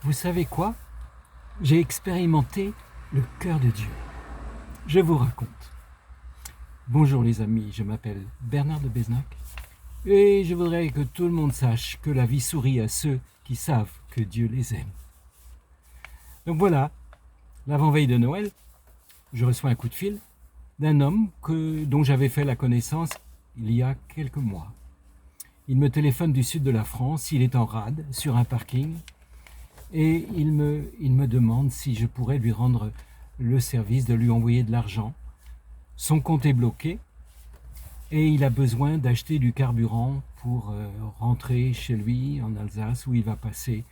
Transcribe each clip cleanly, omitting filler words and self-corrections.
Vous savez quoi? J'ai expérimenté le cœur de Dieu. Je vous raconte. Bonjour les amis, je m'appelle Bernard de Besnac et je voudrais que tout le monde sache que la vie sourit à ceux qui savent que Dieu les aime. Donc voilà, l'avant-veille de Noël, je reçois un coup de fil d'un homme dont j'avais fait la connaissance il y a quelques mois. Il me téléphone du sud de la France, il est en rade sur un parking et il me demande si je pourrais lui rendre le service de lui envoyer de l'argent. Son compte est bloqué et il a besoin d'acheter du carburant pour rentrer chez lui en Alsace où il va passer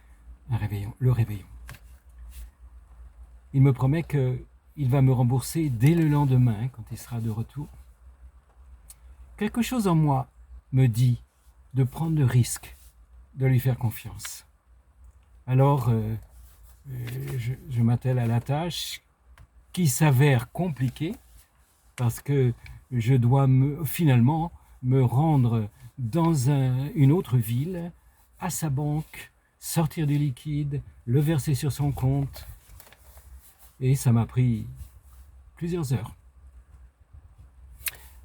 le réveillon. Il me promet qu'il va me rembourser dès le lendemain quand il sera de retour. Quelque chose en moi me dit de prendre le risque de lui faire confiance. Alors, je m'attelle à la tâche qui s'avère compliquée parce que je dois finalement me rendre dans une autre ville, à sa banque, sortir du liquide, le verser sur son compte. Et ça m'a pris plusieurs heures.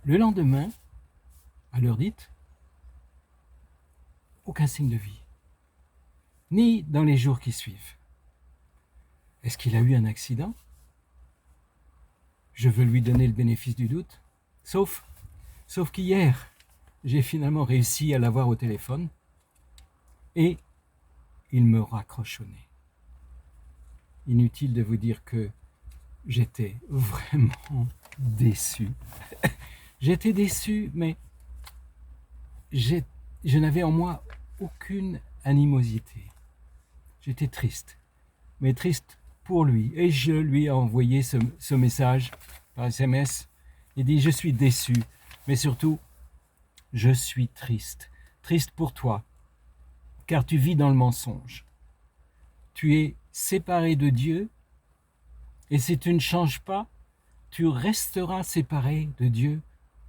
Le lendemain, à l'heure dite, aucun signe de vie, ni dans les jours qui suivent. Est-ce qu'il a eu un accident? Je veux lui donner le bénéfice du doute, sauf qu'hier, j'ai finalement réussi à l'avoir au téléphone et il me raccroche au nez. Inutile de vous dire que j'étais vraiment déçu. J'étais déçu, mais je n'avais en moi aucune animosité. J'étais triste, mais triste pour lui. Et je lui ai envoyé ce message par SMS. Il dit « Je suis déçu, mais surtout, je suis triste. Triste pour toi, car tu vis dans le mensonge. Tu es séparé de Dieu, et si tu ne changes pas, tu resteras séparé de Dieu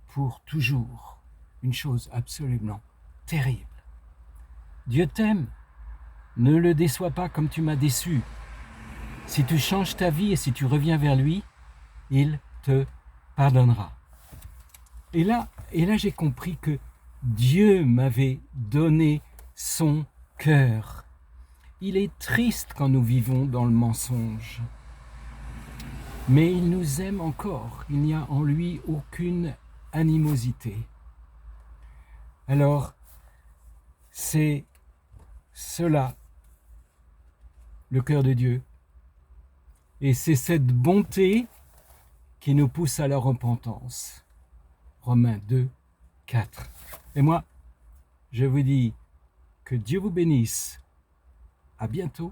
pour toujours. Une chose absolument terrible. Dieu t'aime. Ne le déçois pas comme tu m'as déçu. Si tu changes ta vie et si tu reviens vers lui, il te pardonnera. » Et là j'ai compris que Dieu m'avait donné son cœur. Il est triste quand nous vivons dans le mensonge. Mais il nous aime encore. Il n'y a en lui aucune animosité. Alors, c'est cela, le cœur de Dieu. Et c'est cette bonté qui nous pousse à la repentance. Romains 2, 4. Et moi, je vous dis que Dieu vous bénisse. À bientôt.